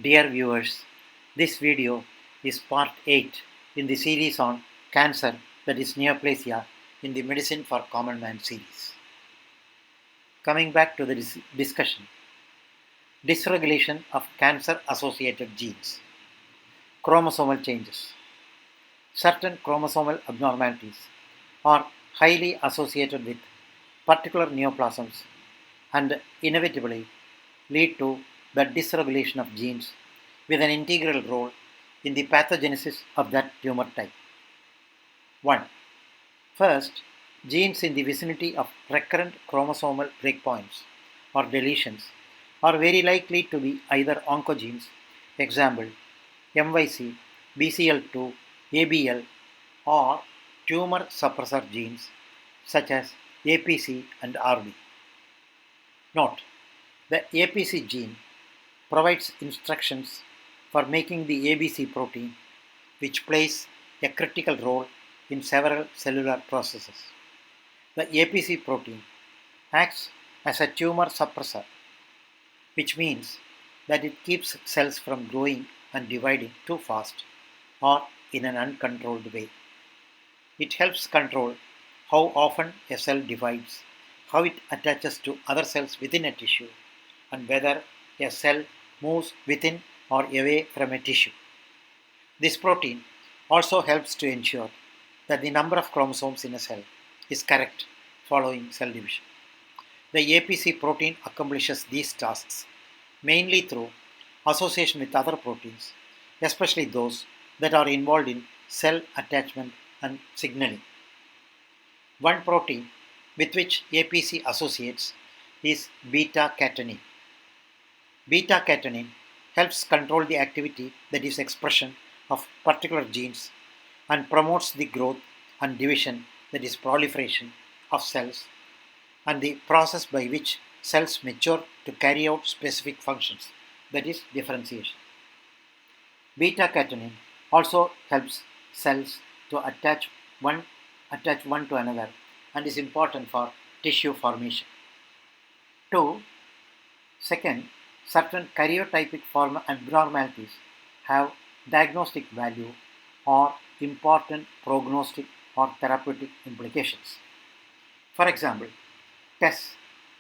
Dear viewers, this video is part 8 in the series on cancer, that is Neoplasia, in the Medicine for Common Man series. Coming back to the discussion, dysregulation of cancer-associated genes, chromosomal changes. Certain chromosomal abnormalities are highly associated with particular neoplasms and inevitably lead to the dysregulation of genes with an integral role in the pathogenesis of that tumor type. 1. First, genes in the vicinity of recurrent chromosomal breakpoints or deletions are very likely to be either oncogenes, example MYC, BCL2, ABL, or tumor suppressor genes such as APC and RB. Note: the APC gene provides instructions for making the ABC protein, which plays a critical role in several cellular processes. The APC protein acts as a tumor suppressor, which means that it keeps cells from growing and dividing too fast or in an uncontrolled way. It helps control how often a cell divides, how it attaches to other cells within a tissue, and whether a cell moves within or away from a tissue. This protein also helps to ensure that the number of chromosomes in a cell is correct following cell division. The APC protein accomplishes these tasks mainly through association with other proteins, especially those that are involved in cell attachment and signaling. One protein with which APC associates is beta-catenin. Beta-catenin helps control the activity, that is expression, of particular genes and promotes the growth and division, that is proliferation, of cells and the process by which cells mature to carry out specific functions, that is differentiation. Beta-catenin also helps cells to attach one to another and is important for tissue formation. 2. Second, certain karyotypic abnormalities have diagnostic value or important prognostic or therapeutic implications. For example, tests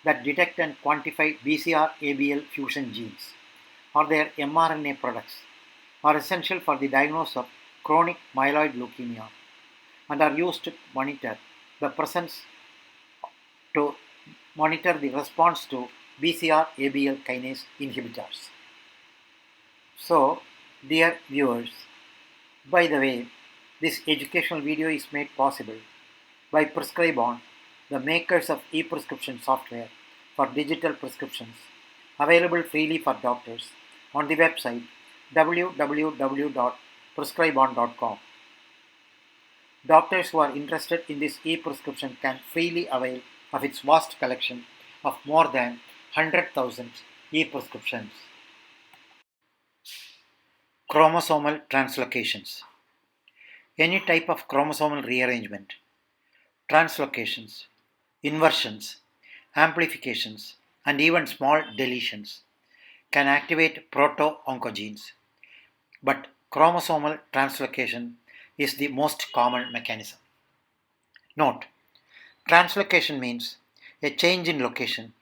that detect and quantify BCR-ABL fusion genes or their mRNA products are essential for the diagnosis of chronic myeloid leukemia and are used to monitor the response to BCR-ABL kinase inhibitors. So, dear viewers, by the way, this educational video is made possible by Prescribon, the makers of e-prescription software for digital prescriptions, available freely for doctors on the website www.prescribon.com. Doctors who are interested in this e-prescription can freely avail of its vast collection of more than 100,000 e-prescriptions. Chromosomal translocations. Any type of chromosomal rearrangement, translocations, inversions, amplifications, and even small deletions can activate proto-oncogenes, but chromosomal translocation is the most common mechanism. Note: translocation means a change in location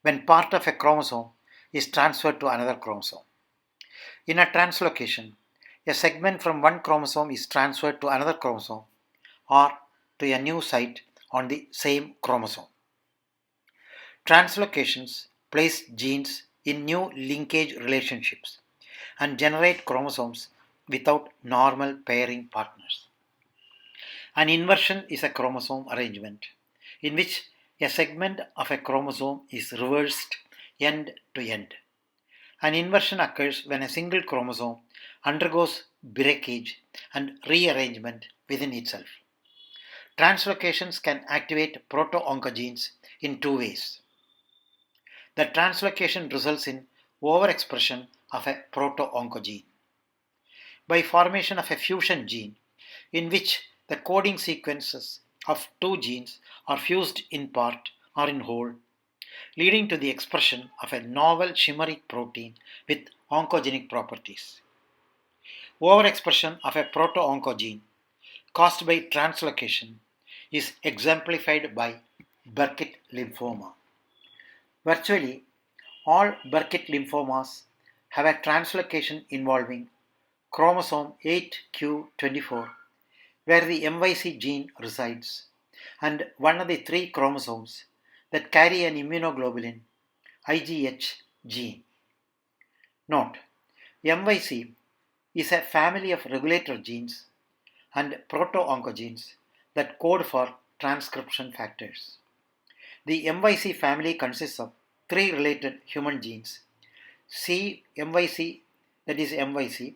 when part of a chromosome is transferred to another chromosome. In a translocation, a segment from one chromosome is transferred to another chromosome or to a new site on the same chromosome. Translocations place genes in new linkage relationships and generate chromosomes without normal pairing partners. An inversion is a chromosome arrangement in which a segment of a chromosome is reversed end to end. An inversion occurs when a single chromosome undergoes breakage and rearrangement within itself. Translocations can activate proto-oncogenes in two ways. The translocation results in overexpression of a proto-oncogene by formation of a fusion gene in which the coding sequences of two genes are fused in part or in whole, leading to the expression of a novel chimeric protein with oncogenic properties. Overexpression of a proto-oncogene caused by translocation is exemplified by Burkitt lymphoma. Virtually all Burkitt lymphomas have a translocation involving chromosome 8q24, where the MYC gene resides, and one of the three chromosomes that carry an immunoglobulin IgH gene. Note: MYC is a family of regulator genes and proto-oncogenes that code for transcription factors. The MYC family consists of three related human genes: CMYC, that is MYC,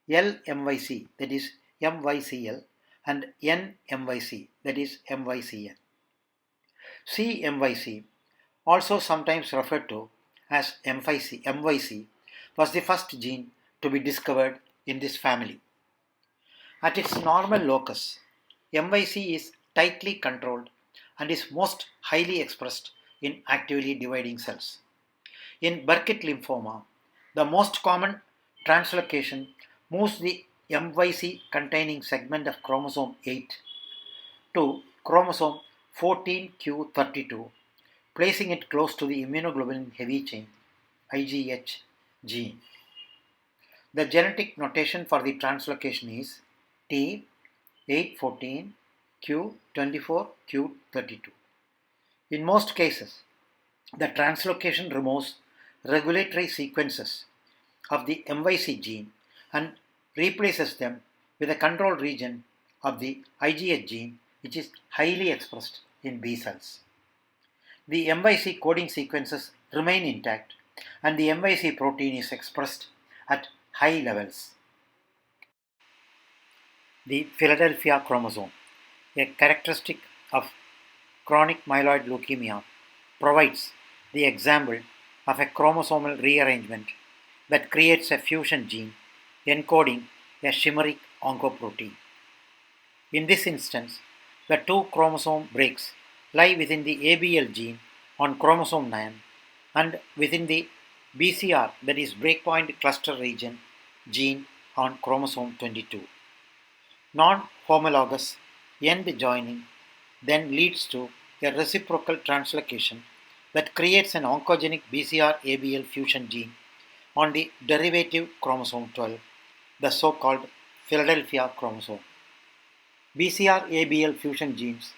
LMYC, that is MYCL, and NMYC, that is MYCN. CMYC, also sometimes referred to as MYC, was the first gene to be discovered in this family. At its normal locus, MYC is tightly controlled and is most highly expressed in actively dividing cells. In Burkitt lymphoma, the most common translocation moves the MYC containing segment of chromosome 8 to chromosome 14q32, placing it close to the immunoglobulin heavy chain IgH gene. The genetic notation for the translocation is T814q24q32. In most cases, the translocation removes regulatory sequences of the MYC gene and replaces them with a control region of the IgH gene, which is highly expressed in B cells. The MYC coding sequences remain intact and the MYC protein is expressed at high levels. The Philadelphia chromosome, a characteristic of chronic myeloid leukemia, provides the example of a chromosomal rearrangement that creates a fusion gene encoding a chimeric oncoprotein. In this instance, the two chromosome breaks lie within the ABL gene on chromosome 9 and within the BCR, that is breakpoint cluster region, gene on chromosome 22. Non-homologous end joining then leads to a reciprocal translocation that creates an oncogenic BCR-ABL fusion gene on the derivative chromosome 12, the so-called Philadelphia chromosome. BCR-ABL fusion genes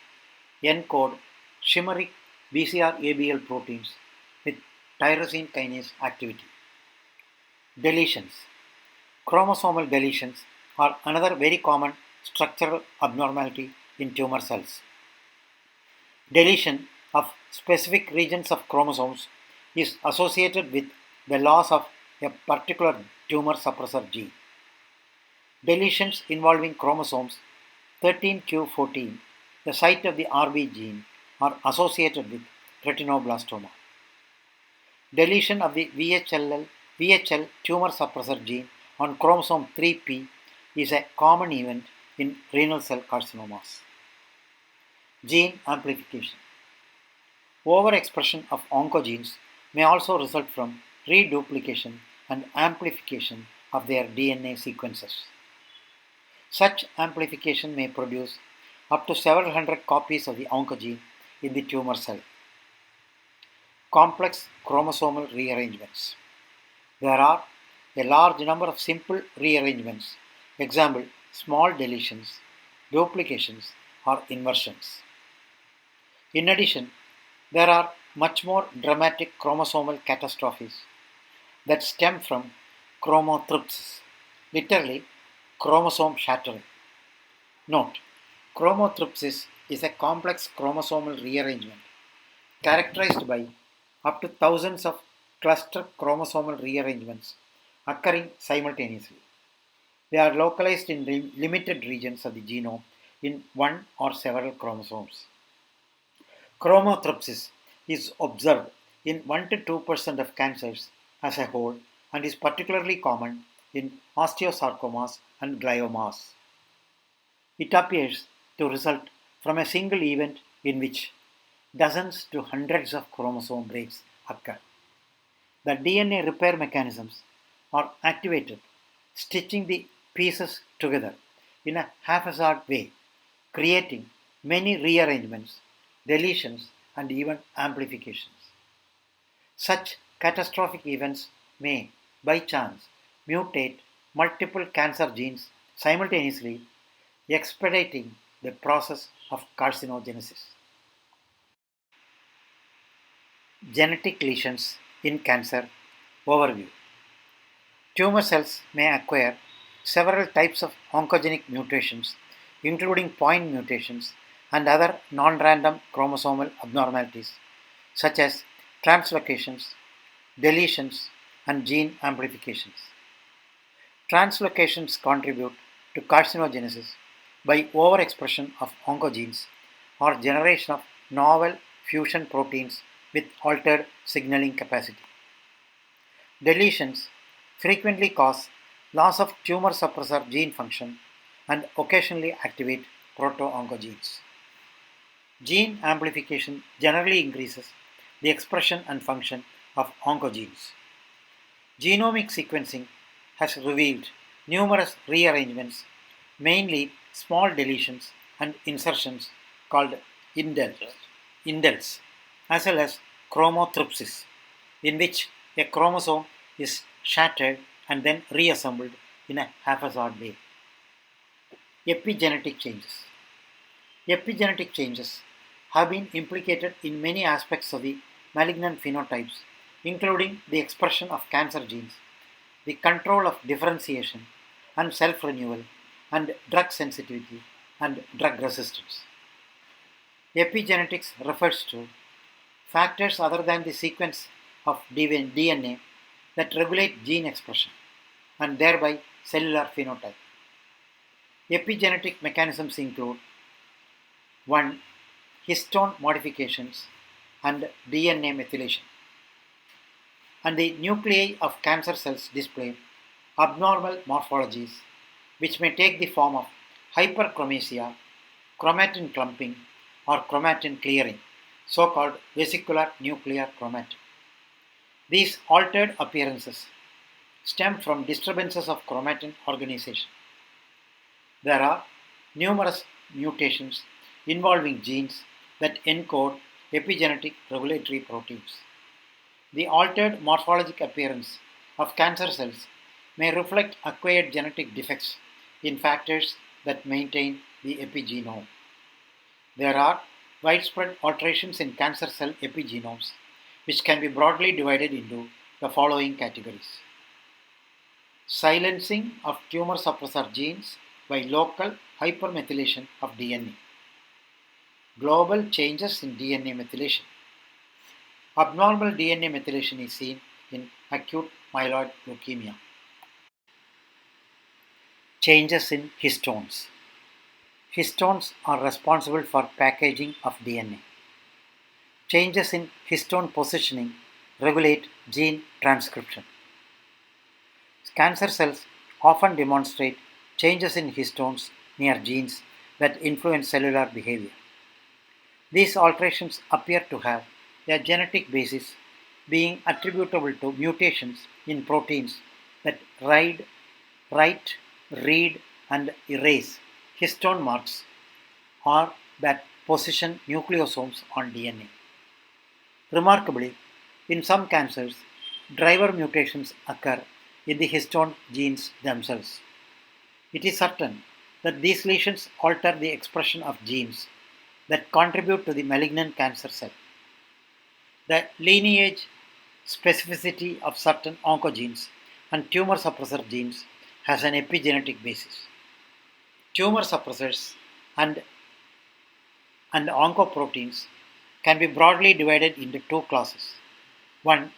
encode chimeric BCR-ABL proteins with tyrosine kinase activity. Deletions. Chromosomal deletions are another very common structural abnormality in tumor cells. Deletion of specific regions of chromosomes is associated with the loss of a particular tumor suppressor gene. Deletions involving chromosomes 13q14, the site of the RB gene, are associated with retinoblastoma. Deletion of the VHL tumor suppressor gene on chromosome 3p is a common event in renal cell carcinomas. Gene amplification. Overexpression of oncogenes may also result from reduplication and amplification of their DNA sequences. Such amplification may produce up to several hundred copies of the oncogene in the tumor cell. Complex chromosomal rearrangements. There are a large number of simple rearrangements, example small deletions, duplications, or inversions. In addition, there are much more dramatic chromosomal catastrophes that stem from chromothripsis, literally chromosome shattering. Note: chromothripsis is a complex chromosomal rearrangement characterized by up to thousands of cluster chromosomal rearrangements occurring simultaneously. They are localized in limited regions of the genome in one or several chromosomes. Chromothripsis is observed in 1 to 2% of cancers as a whole and is particularly common in osteosarcomas and gliomas. It appears to result from a single event in which dozens to hundreds of chromosome breaks occur. The DNA repair mechanisms are activated, stitching the pieces together in a haphazard way, creating many rearrangements, deletions, and even amplifications. Such catastrophic events may, by chance, mutate multiple cancer genes simultaneously, expediting the process of carcinogenesis. Genetic lesions in cancer overview. Tumor cells may acquire several types of oncogenic mutations, including point mutations and other non random chromosomal abnormalities, such as translocations, deletions, and gene amplifications. Translocations contribute to carcinogenesis by overexpression of oncogenes or generation of novel fusion proteins with altered signaling capacity. Deletions frequently cause loss of tumor suppressor gene function and occasionally activate proto-oncogenes. Gene amplification generally increases the expression and function of oncogenes. Genomic sequencing has revealed numerous rearrangements, mainly small deletions and insertions called indels, as well as chromothripsis, in which a chromosome is shattered and then reassembled in a haphazard way. Epigenetic changes. Epigenetic changes have been implicated in many aspects of the malignant phenotypes, including the expression of cancer genes, the control of differentiation and self renewal, and drug sensitivity and drug resistance. Epigenetics refers to factors other than the sequence of DNA that regulate gene expression and thereby cellular phenotype. Epigenetic mechanisms include 1. Histone modifications and DNA methylation. And the nuclei of cancer cells display abnormal morphologies which may take the form of hyperchromasia, chromatin clumping, or chromatin clearing, so-called vesicular nuclear chromatin. These altered appearances stem from disturbances of chromatin organization. There are numerous mutations involving genes that encode epigenetic regulatory proteins. The altered morphologic appearance of cancer cells may reflect acquired genetic defects in factors that maintain the epigenome. There are widespread alterations in cancer cell epigenomes, which can be broadly divided into the following categories: silencing of tumor suppressor genes by local hypermethylation of DNA, global changes in DNA methylation. Abnormal DNA methylation is seen in acute myeloid leukemia. Changes in histones. Histones are responsible for packaging of DNA. Changes in histone positioning regulate gene transcription. Cancer cells often demonstrate changes in histones near genes that influence cellular behavior. These alterations appear to have a genetic basis, being attributable to mutations in proteins that write, read, and erase histone marks or that position nucleosomes on DNA. Remarkably, in some cancers, driver mutations occur in the histone genes themselves. It is certain that these lesions alter the expression of genes that contribute to the malignant cancer cell. The lineage specificity of certain oncogenes and tumor suppressor genes has an epigenetic basis. Tumor suppressors and oncoproteins can be broadly divided into two classes. One,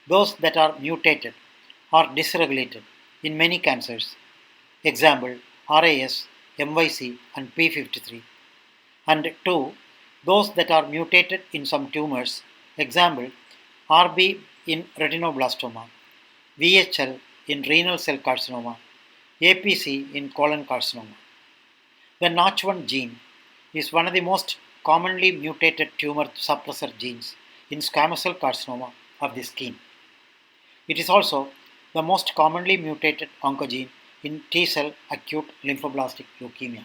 those that are mutated or dysregulated in many cancers, example RAS, MYC, and P53, and two, those that are mutated in some tumors, example RB in retinoblastoma, VHL in renal cell carcinoma, APC in colon carcinoma. The Notch1 gene is one of the most commonly mutated tumor suppressor genes in squamous cell carcinoma of the skin. It is also the most commonly mutated oncogene in T cell acute lymphoblastic leukemia.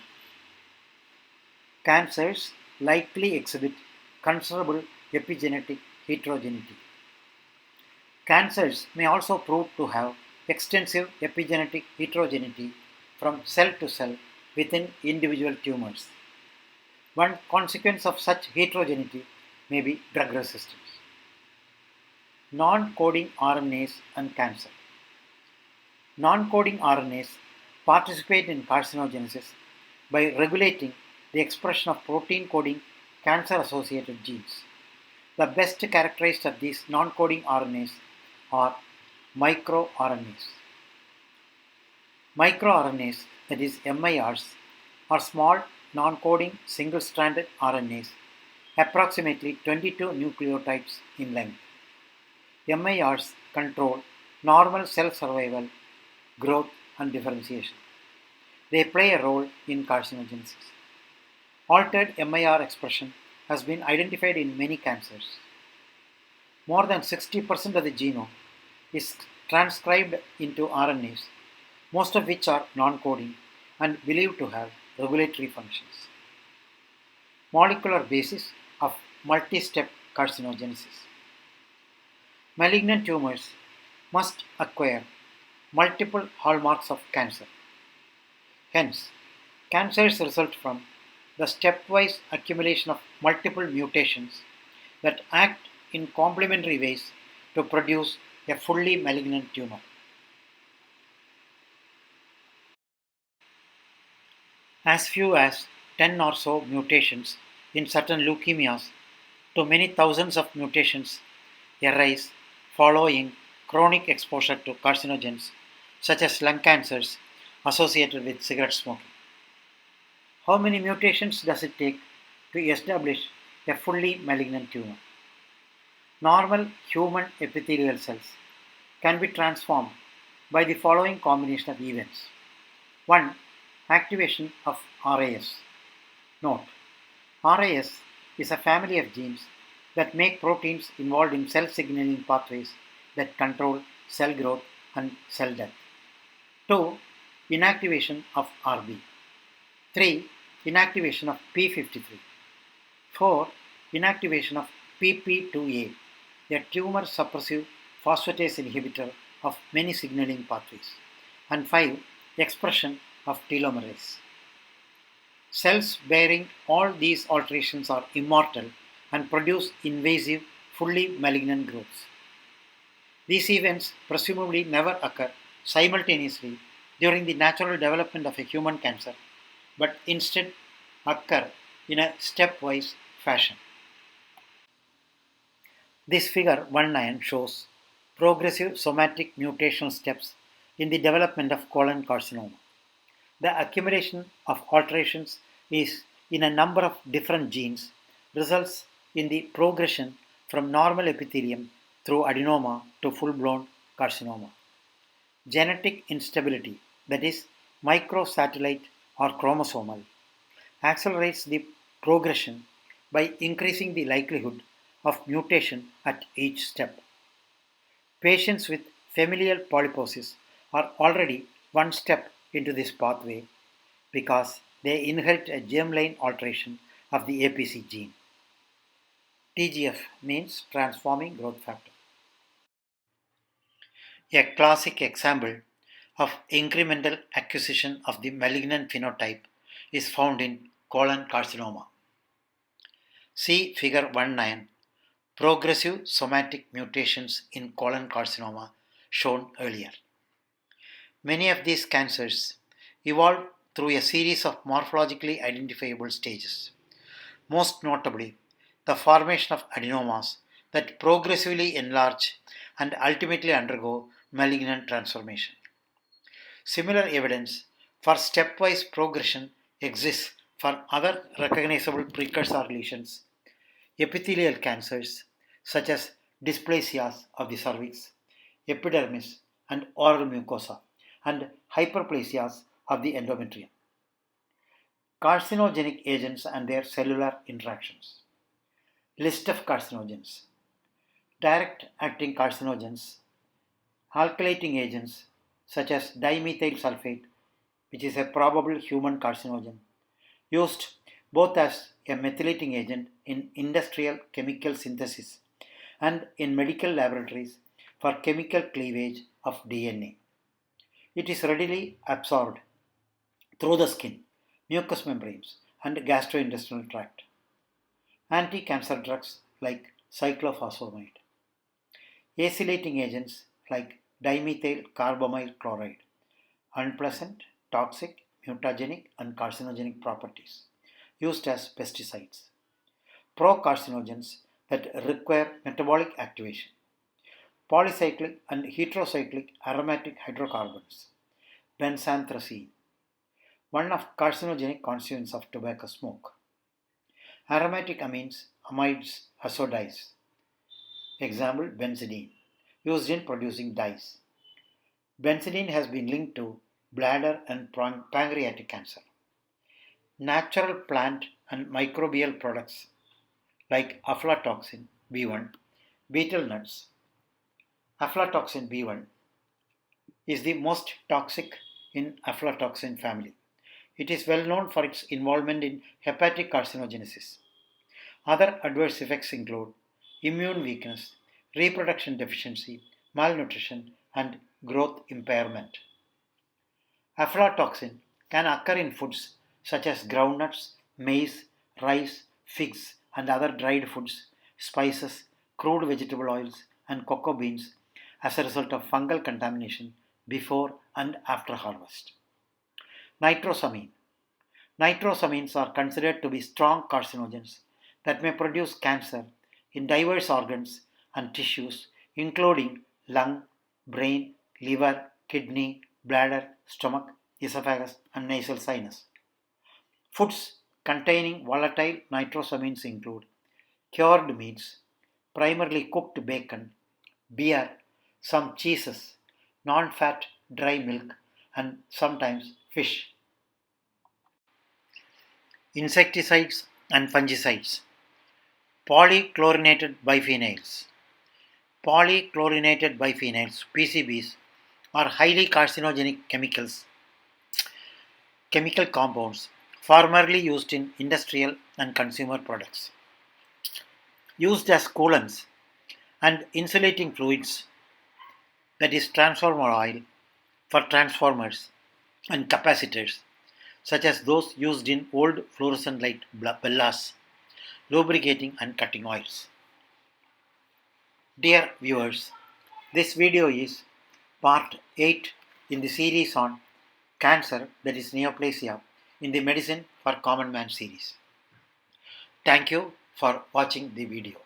Cancers likely exhibit considerable epigenetic heterogeneity. Cancers may also prove to have extensive epigenetic heterogeneity from cell to cell within individual tumors. One consequence of such heterogeneity may be drug resistance. Non-coding RNAs and cancer. Non-coding RNAs participate in carcinogenesis by regulating the expression of protein-coding cancer-associated genes. The best characterized of these non-coding RNAs are microRNAs. MicroRNAs, that is MIRs, are small non-coding single-stranded RNAs, approximately 22 nucleotides in length. MIRs control normal cell survival, growth, and differentiation. They play a role in carcinogenesis. Altered MIR expression has been identified in many cancers. More than 60% of the genome is transcribed into RNAs, most of which are non-coding and believed to have regulatory functions. Molecular basis of multi-step carcinogenesis. Malignant tumors must acquire multiple hallmarks of cancer. Hence, cancers result from the stepwise accumulation of multiple mutations that act in complementary ways to produce a fully malignant tumor. As few as 10 or so mutations in certain leukemias to many thousands of mutations arise following chronic exposure to carcinogens such as lung cancers associated with cigarette smoking. How many mutations does it take to establish a fully malignant tumor? Normal human epithelial cells can be transformed by the following combination of events. 1. Activation of RAS. Note: RAS is a family of genes that make proteins involved in cell signaling pathways that control cell growth and cell death. 2. Inactivation of RB. 3. Inactivation of P53. 4. Inactivation of PP2A, a tumor suppressive phosphatase inhibitor of many signaling pathways. And 5. Expression of telomerase. Cells bearing all these alterations are immortal and produce invasive, fully malignant growths. These events presumably never occur simultaneously during the natural development of a human cancer, but instead occur in a stepwise fashion. This figure 19 shows progressive somatic mutational steps in the development of colon carcinoma. The accumulation of alterations is in a number of different genes results in the progression from normal epithelium through adenoma to full-blown carcinoma. Genetic instability, that is microsatellite or chromosomal, accelerates the progression by increasing the likelihood of mutation at each step. Patients with familial polyposis are already one step into this pathway because they inherit a germline alteration of the APC gene. TGF means transforming growth factor. A classic example of incremental acquisition of the malignant phenotype is found in colon carcinoma. See figure 19, progressive somatic mutations in colon carcinoma shown earlier. Many of these cancers evolve through a series of morphologically identifiable stages, most notably the formation of adenomas that progressively enlarge and ultimately undergo malignant transformation. Similar evidence for stepwise progression exists for other recognizable precursor lesions, epithelial cancers such as dysplasias of the cervix, epidermis, and oral mucosa, and hyperplasias of the endometrium. Carcinogenic agents and their cellular interactions. List of carcinogens. Direct acting carcinogens, alkylating agents such as dimethyl sulfate, which is a probable human carcinogen, used both as a methylating agent in industrial chemical synthesis and in medical laboratories for chemical cleavage of DNA. It is readily absorbed through the skin, mucous membranes, and gastrointestinal tract. Anti-cancer drugs like cyclophosphamide. Acylating agents like dimethyl carbamyl chloride. Unpleasant, toxic, mutagenic, and carcinogenic properties. Used as pesticides. Procarcinogens that require metabolic activation. Polycyclic and heterocyclic aromatic hydrocarbons. Benzanthracene, one of carcinogenic constituents of tobacco smoke. Aromatic amines, amides, dyes. Example, benzidine, used in producing dyes. Benzidine has been linked to bladder and pancreatic cancer. Natural plant and microbial products like aflatoxin B1, betel nuts. Aflatoxin B1 is the most toxic in aflatoxin family. It is well known for its involvement in hepatic carcinogenesis. Other adverse effects include immune weakness, reproduction deficiency, malnutrition, and growth impairment. Aflatoxin can occur in foods such as groundnuts, maize, rice, figs, and other dried foods, spices, crude vegetable oils, and cocoa beans as a result of fungal contamination before and after harvest. Nitrosamine. Nitrosamines are considered to be strong carcinogens that may produce cancer in diverse organs and tissues, including lung, brain, liver, kidney, bladder, stomach, esophagus, and nasal sinus. Foods containing volatile nitrosamines include cured meats, primarily cooked bacon, beer, some cheeses, non-fat dry milk, and sometimes fish. Insecticides and fungicides. Polychlorinated biphenyls. Polychlorinated biphenyls, PCBs, are highly carcinogenic chemical compounds formerly used in industrial and consumer products. Used as coolants and insulating fluids, that is transformer oil, for transformers and capacitors, such as those used in old fluorescent light bellas, lubricating and cutting oils. Dear viewers, this video is part 8 in the series on cancer, that is neoplasia, in the Medicine for Common Man series. Thank you for watching the video.